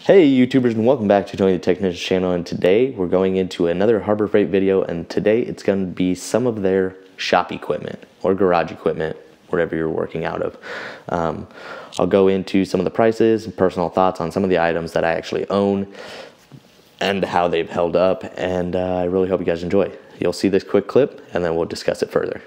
Hey YouTubers, and welcome back to Tony the Technician's channel, and today we're going into another Harbor Freight video, and today it's going to be some of their shop equipment or garage equipment, wherever you're working out of. I'll go into some of the prices and personal thoughts on some of the items that I actually own and how they've held up, and I really hope you guys enjoy. You'll see this quick clip and then we'll discuss it further.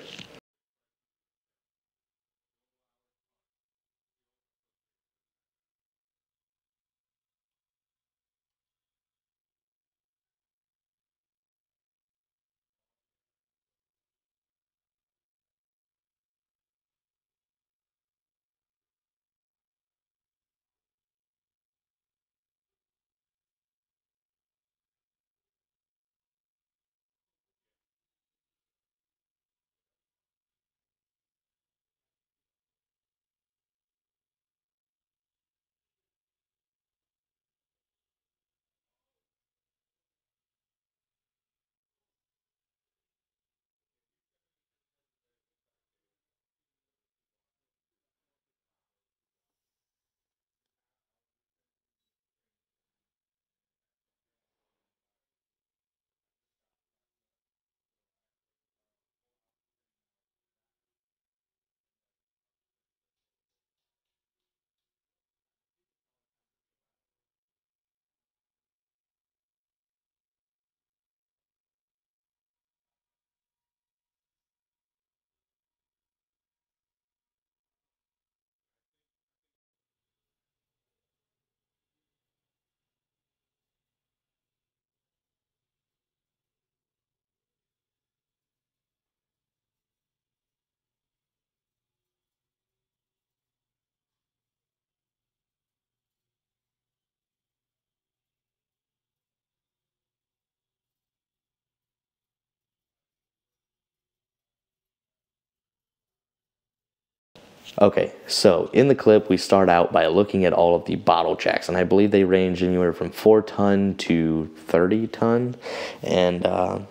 Okay, so in the clip we start out by looking at all of the bottle jacks, and I believe they range anywhere from 4-ton to 30-ton, and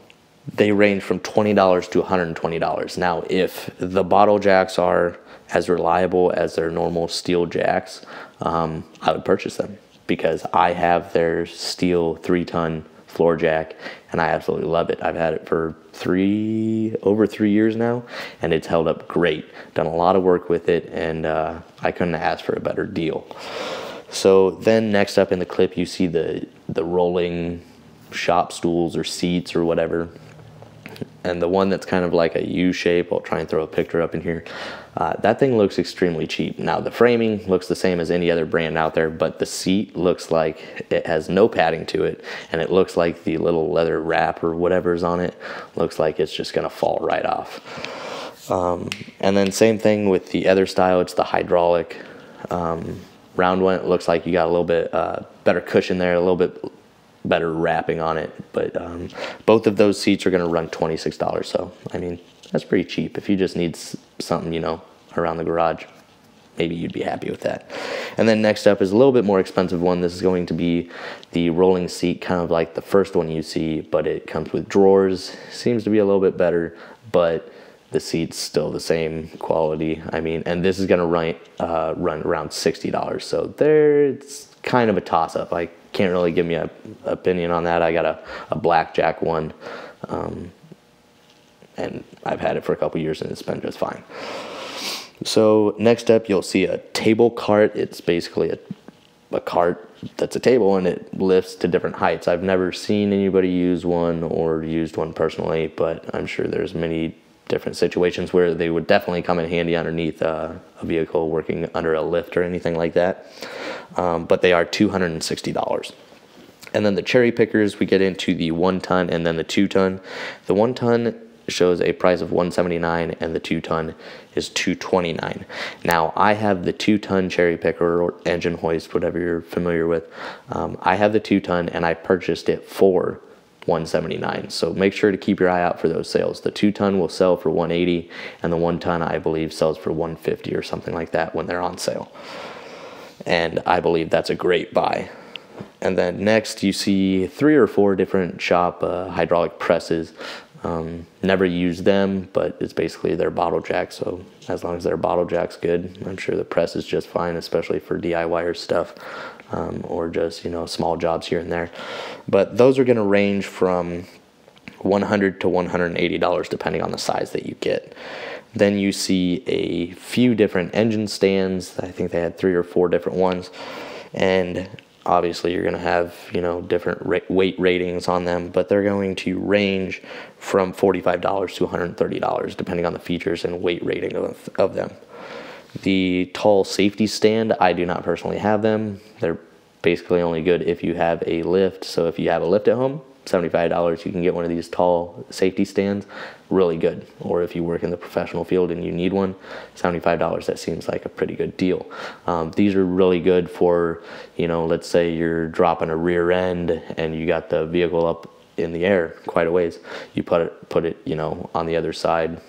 they range from $20 to $120. Now, if the bottle jacks are as reliable as their normal steel jacks, I would purchase them because I have their steel 3-ton floor jack and I absolutely love it. I've had it for over 3 years now, and it's held up great. Done a lot of work with it, and I couldn't ask for a better deal. So then next up in the clip you see the rolling shop stools or seats or whatever, and the one that's kind of like a U shape, I'll try and throw a picture up in here. That thing looks extremely cheap. Now the framing looks the same as any other brand out there, but the seat looks like it has no padding to it, and it looks like the little leather wrap or whatever's on it looks like it's just gonna fall right off. And then same thing with the other style, it's the hydraulic round one. It looks like you got a little bit better cushion there, a little bit better wrapping on it, but both of those seats are going to run $26. So I mean, that's pretty cheap. If you just need something, you know, around the garage, maybe you'd be happy with that. And then next up is a little bit more expensive one. This is going to be the rolling seat, kind of like the first one you see, but it comes with drawers. Seems to be a little bit better, but the seat's still the same quality. I mean, and this is going to run around $60. So there, it's kind of a toss-up. I can't really give me an opinion on that. I got a blackjack one, and I've had it for a couple years and it's been just fine. So next up you'll see a table cart. It's basically a cart that's a table and it lifts to different heights. I've never seen anybody use one or used one personally, but I'm sure there's many different situations where they would definitely come in handy underneath a vehicle working under a lift or anything like that. But they are $260. And then the cherry pickers, we get into the 1-ton and then the 2-ton. The 1-ton shows a price of $179 and the 2-ton is $229. Now I have the 2-ton cherry picker or engine hoist, whatever you're familiar with. I have the 2-ton and I purchased it for $179. So make sure to keep your eye out for those sales. The 2-ton will sell for $180 and the 1-ton I believe sells for $150 or something like that when they're on sale. And I believe that's a great buy. And then next you see 3 or 4 different shop hydraulic presses. Never use them, but it's basically their bottle jack, so as long as their bottle jack's good, I'm sure the press is just fine, especially for DIYer stuff. or just, you know, small jobs here and there. But those are going to range from $100 to $180 depending on the size that you get. Then you see a few different engine stands. I think they had 3 or 4 different ones, and obviously you're going to have, you know, different weight ratings on them, but they're going to range from $45 to $130 depending on the features and weight rating of them. The tall safety stand, I do not personally have them. They're basically only good if you have a lift. So if you have a lift at home, $75, you can get one of these tall safety stands, really good. Or if you work in the professional field and you need one, $75, that seems like a pretty good deal. These are really good for, you know, let's say you're dropping a rear end and you got the vehicle up in the air quite a ways. You put it, you know, on the other side.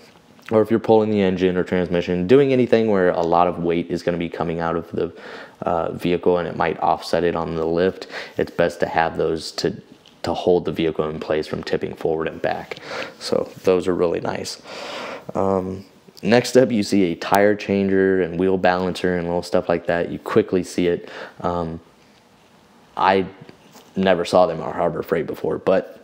Or if you're pulling the engine or transmission, doing anything where a lot of weight is going to be coming out of the vehicle and it might offset it on the lift, it's best to have those to hold the vehicle in place from tipping forward and back. So those are really nice. Next up, you see a tire changer and wheel balancer and little stuff like that. You quickly see it. I never saw them on Harbor Freight before, but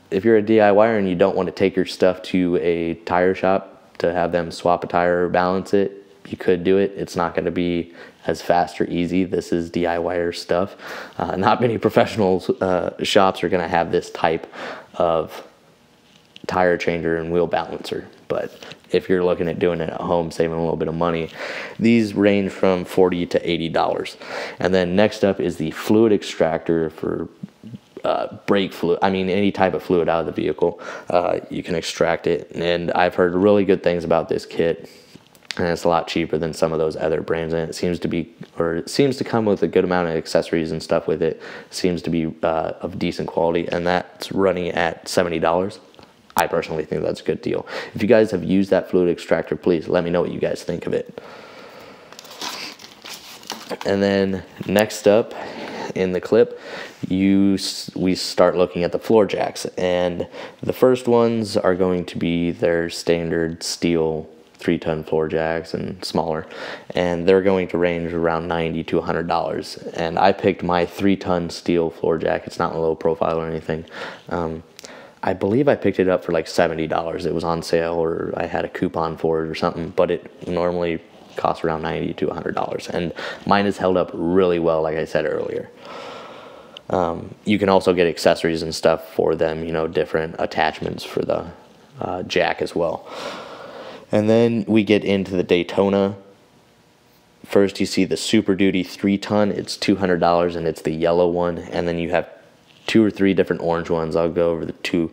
if you're a DIYer and you don't want to take your stuff to a tire shop to have them swap a tire or balance it, you could do it. It's not going to be as fast or easy. This is DIYer stuff. Not many professional shops are going to have this type of tire changer and wheel balancer. But if you're looking at doing it at home, saving a little bit of money, these range from $40 to $80. And then next up is the fluid extractor for brake fluid. I mean, any type of fluid out of the vehicle, you can extract it. And I've heard really good things about this kit. And it's a lot cheaper than some of those other brands, and it seems to come with a good amount of accessories and stuff with it. Seems to be of decent quality, and that's running at $70. I personally think that's a good deal. If you guys have used that fluid extractor, please let me know what you guys think of it. And then next up in the clip, we start looking at the floor jacks, and the first ones are going to be their standard steel 3-ton floor jacks and smaller, and they're going to range around $90 to $100. And I picked my 3-ton steel floor jack. It's not low profile or anything. I believe I picked it up for like $70. It was on sale, or I had a coupon for it or something, but it normally costs around $90 to $100, and mine has held up really well, like I said earlier. You can also get accessories and stuff for them, you know, different attachments for the jack as well. And then we get into the Daytona. First, you see the Super Duty 3-ton. It's $200, and it's the yellow one. And then you have 2 or 3 different orange ones. I'll go over the 2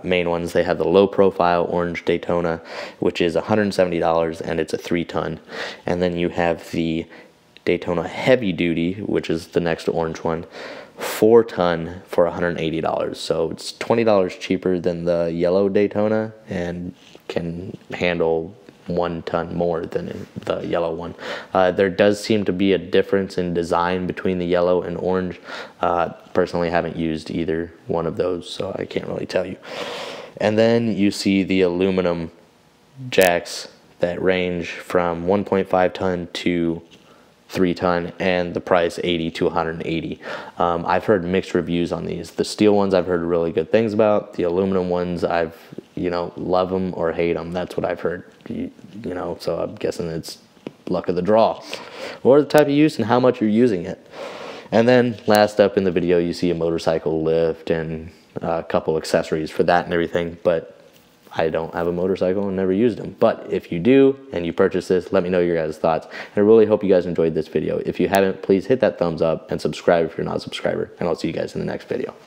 main ones. They have the low-profile orange Daytona, which is $170, and it's a 3-ton. And then you have the Daytona Heavy Duty, which is the next orange one, 4-ton for $180. So it's $20 cheaper than the yellow Daytona, and can handle 1 ton more than the yellow one. There does seem to be a difference in design between the yellow and orange. Personally, haven't used either one of those, so I can't really tell you. And then you see the aluminum jacks that range from 1.5 ton to 3-ton, and the price $80 to $180. I've heard mixed reviews on these. The steel ones I've heard really good things about. The aluminum ones, I've, you know, love them or hate them. That's what I've heard. You know, so I'm guessing it's luck of the draw, or the type of use and how much you're using it. And then last up in the video, you see a motorcycle lift and a couple accessories for that and everything. But I don't have a motorcycle and never used them. But if you do and you purchase this, let me know your guys' thoughts. And I really hope you guys enjoyed this video. If you haven't, please hit that thumbs up and subscribe if you're not a subscriber. And I'll see you guys in the next video.